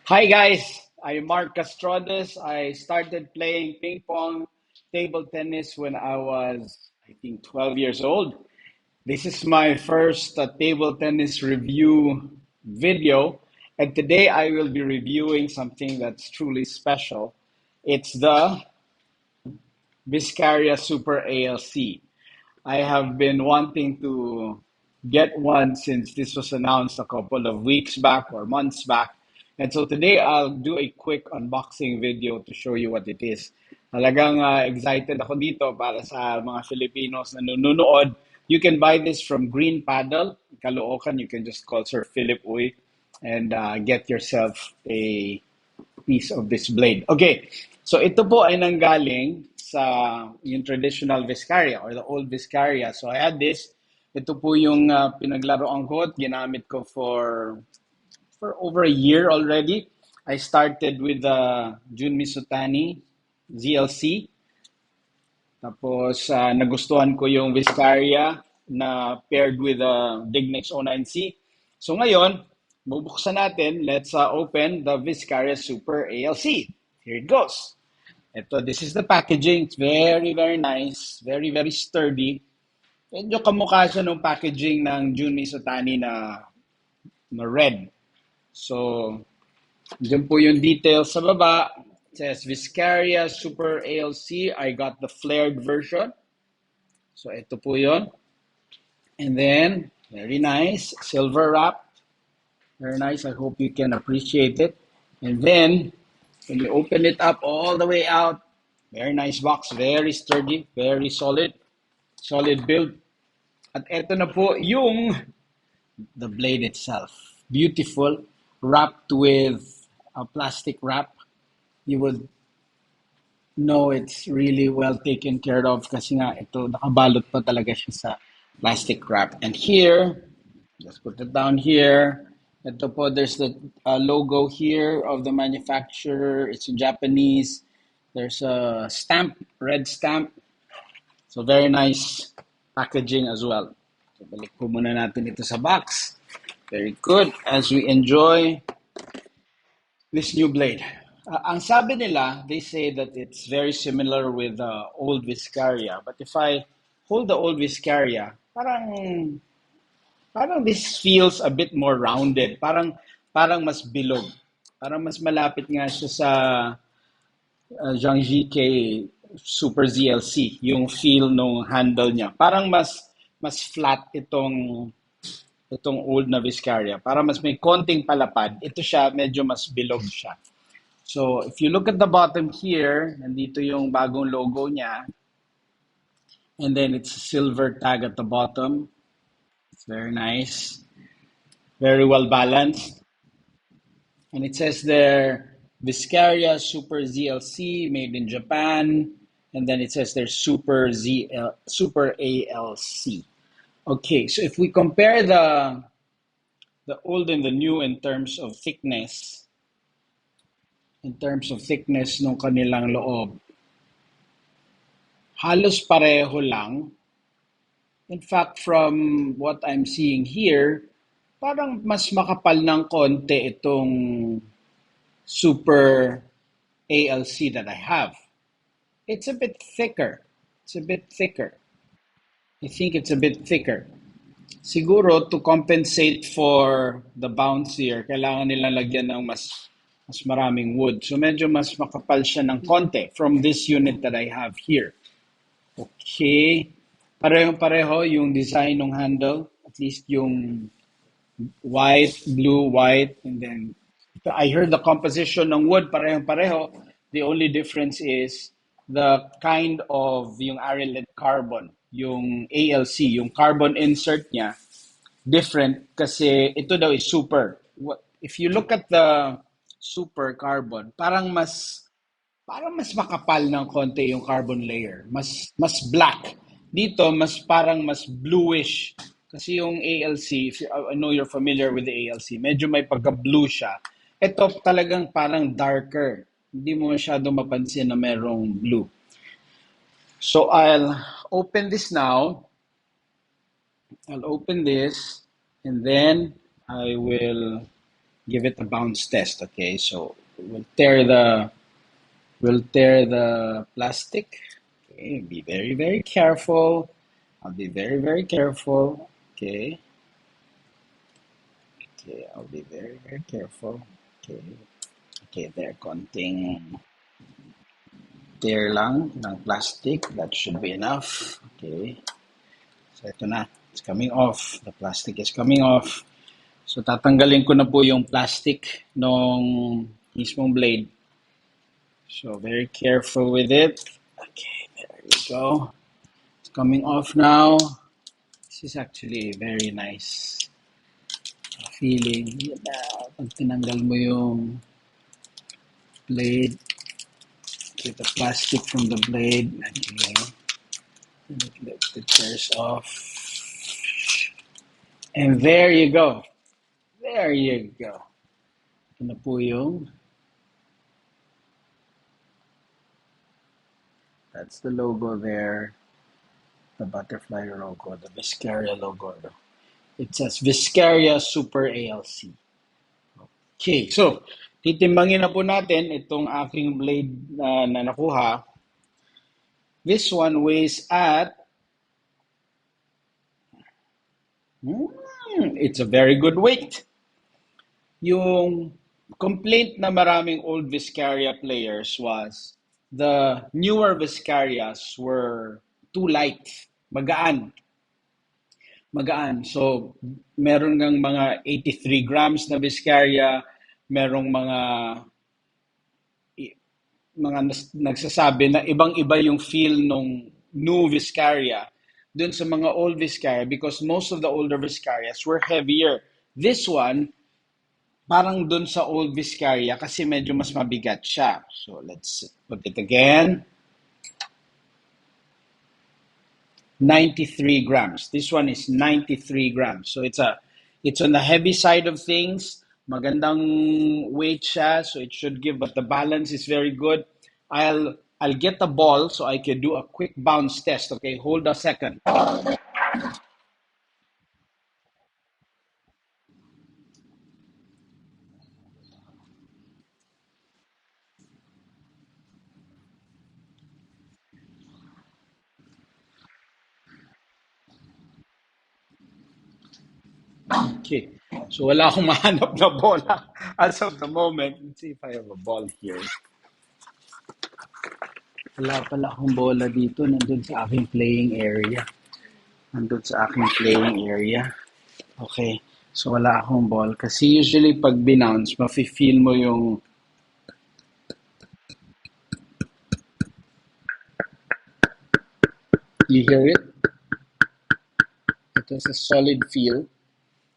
Hi guys, I'm Mark Castrodes. I started playing ping pong table tennis when I was, I think, 12 years old. This is my first table tennis review video, and today I will be reviewing something that's truly special. It's the Viscaria Super ALC. I have been wanting to get one since this was announced a couple of weeks back or months back. And so today I'll do a quick unboxing video to show you what it is. Talagang excited ako dito para sa mga Filipinos na nanonood. You can buy this from Green Paddle, Caloocan. You can just call Sir Philip Uy and get yourself a piece of this blade. Okay, so ito po ay nanggaling sa yung traditional Viscaria or the old Viscaria. So I had this. Ito po yung pinaglaruan ko at ginamit ko for over a year already. I started with the Jun Misutani ZLC. Tapos nagustuhan ko yung Viscaria na paired with the Dignex 09C. So ngayon, bubuksan natin. Let's open the Viscaria Super ALC. Here it goes. This is the packaging. It's very, very nice. Very, very sturdy. Medyo kamukha siya ng packaging ng Junmi Sotani na red. So, dyan po yung details sa baba. It says Viscaria Super ALC. I got the flared version. So, ito po yun. And then, very nice. Silver wrap. Very nice. I hope you can appreciate it. And then, when you open it up all the way out, very nice box. Very sturdy. Very solid. Solid build. At eto na po yung the blade itself. Beautiful. Wrapped with a plastic wrap. You would know it's really well taken care of kasi nga ito nakabalot pa talaga siya sa plastic wrap. And here, just put it down here. Ito po, there's the logo here of the manufacturer. It's in Japanese. There's a stamp, red stamp. So very nice packaging as well. So balik po muna natin ito sa box. Very good as we enjoy this new blade. Ang sabi nila, they say that it's very similar with the old Viscaria. But if I hold the old Viscaria, parang this feels a bit more rounded. Parang mas bilog. Parang mas malapit nga siya sa Zhangji kay Super ZLC, yung feel nung handle niya. Parang mas flat itong old na Viscaria. Para mas may konting palapad. Ito siya, medyo mas bilog siya. So, if you look at the bottom here, nandito yung bagong logo niya. And then it's a silver tag at the bottom. It's very nice. Very well balanced. And it says there, Viscaria Super ZLC, made in Japan. And then it says there's Super ALC. Okay, so if we compare the old and the new in terms of thickness, nung kanilang loob, halos pareho lang. In fact, from what I'm seeing here, parang mas makapal ng konti itong Super ALC that I have. It's a bit thicker. It's a bit thicker. I think it's a bit thicker. Siguro to compensate for the bounce here, kailangan nila lagyan ng mas maraming wood. So medyo mas makapal siya ng konti from this unit that I have here. Okay. Parehong-pareho yung design ng handle. At least yung white, blue, white. And then, I heard the composition ng wood, parehong-pareho. The only difference is the kind of yung Arylite carbon. Yung ALC, yung carbon insert niya, different kasi ito daw is super. If you look at the super carbon, parang mas makapal ng konti yung carbon layer. Mas black. Dito, mas bluish. Kasi yung ALC, if you, I know you're familiar with the ALC, medyo may pagka-blue siya. Ito talagang parang darker. Hindi mo masyado mapansin na merong blue. So I'll open this now. I'll open this and then I will give it a bounce test. Okay, so we'll tear the plastic. Okay, be very, very careful. I'll be very, very careful. Okay, okay, I'll be very, very careful. Okay, okay, there, konting tear lang ng plastic. That should be enough. Okay, so ito na. It's coming off. The plastic is coming off. So tatanggalin ko na po yung plastic nung mismong blade. So very careful with it. Okay, there we go. It's coming off now. This is actually a very nice feeling. Pag tinanggal mo yung blade, get the plastic from the blade. Okay. Let it tears off. And there you go. There you go. Ito na po yung, that's the logo there. The butterfly logo, the Viscaria logo. It says Viscaria Super ALC. Okay, so titimbangin na po natin itong aking blade na nakuha. This one weighs at, it's a very good weight. Yung complaint na maraming old Viscaria players was the newer Viscarias were too light, magaan. Magaan. So, meron ngang mga 83 grams na Viscaria, merong nagsasabi na ibang-iba yung feel nung new Viscaria dun sa mga old Viscaria because most of the older Viscarias were heavier. This one, parang dun sa old Viscaria kasi medyo mas mabigat siya. So, let's put it again. 93 grams. This one is 93 grams. So it's on the heavy side of things. Magandang weight siya, so it should give, but the balance is very good. I'll get the ball so I can do a quick bounce test. Okay, hold a second. Okay. So wala akong mahanap na bola as of the moment. Let's see if I have a ball here. Wala pala akong bola dito. Nandun sa aking playing area. Nandun sa aking playing area. Okay. So wala akong ball. Kasi usually pag binounce, mafe-feel mo yung, you hear it? It has a solid feel.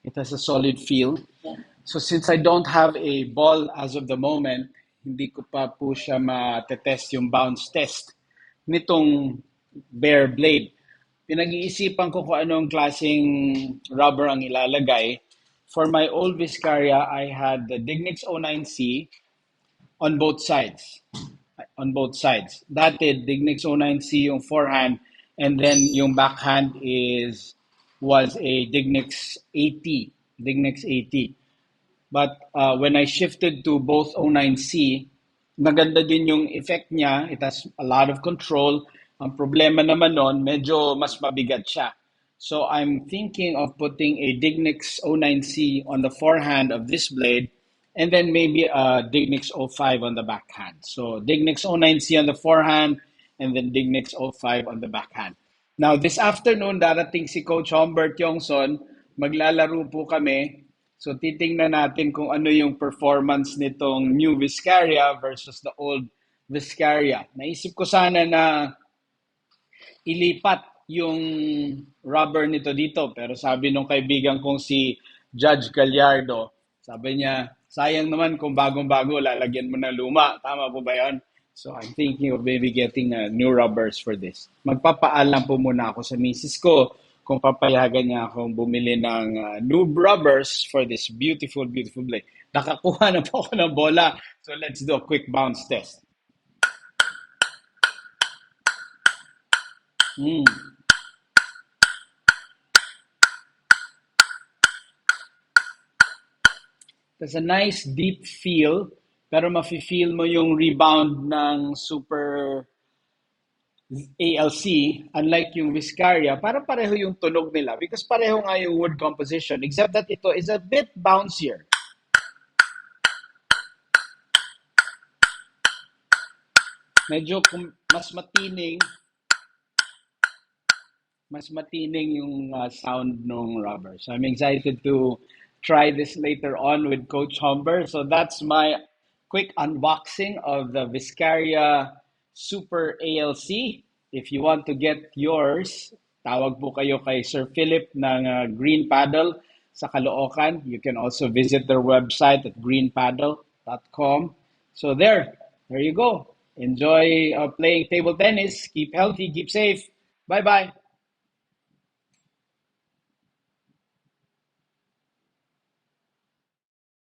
It has a solid feel. So since I don't have a ball as of the moment, hindi ko pa po siya ma-test yung bounce test nitong bare blade. Pinag-iisipan ko kung anong klaseng rubber ang ilalagay. For my old Viscaria, I had the Dignix 09C on both sides. On both sides. Dati, Dignix 09C yung forehand, and then yung backhand was a Dignix 80. Dignix 80. But when I shifted to both 09C, maganda din yung effect niya. It has a lot of control. Ang problema naman nun, medyo mas mabigat siya. So I'm thinking of putting a Dignix 09C on the forehand of this blade and then maybe a Dignix 05 on the backhand. So Dignix 09C on the forehand and then Dignix 05 on the backhand. Now, this afternoon, darating si Coach Humbert Yongson. Maglalaro po kami. So, titingnan natin kung ano yung performance nitong new Viscaria versus the old Viscaria. Naisip ko sana na ilipat yung rubber nito dito. Pero sabi nung kaibigan kong si Judge Gallardo, sabi niya, sayang naman kung bagong-bago, lalagyan mo na luma. Tama po ba yun? So I'm thinking of maybe getting new rubbers for this. Magpapaalam po muna ako sa misis ko kung papayagan niya akong bumili ng new rubbers for this beautiful, beautiful blade. Nakakuha na po ako ng bola. So let's do a quick bounce test. Mm. There's a nice deep feel, pero mafe-feel mo yung rebound ng Super ALC, unlike yung Viscaria, para pareho yung tunog nila because pareho nga yung wood composition, except that ito is a bit bouncier. Medyo mas matining yung sound ng rubber. So I'm excited to try this later on with Coach Humber. So that's my quick unboxing of the Viscaria Super ALC. If you want to get yours, tawag po kayo kay Sir Philip ng Green Paddle sa Caloocan. You can also visit their website at greenpaddle.com. So there you go. Enjoy playing table tennis. Keep healthy, keep safe. Bye bye.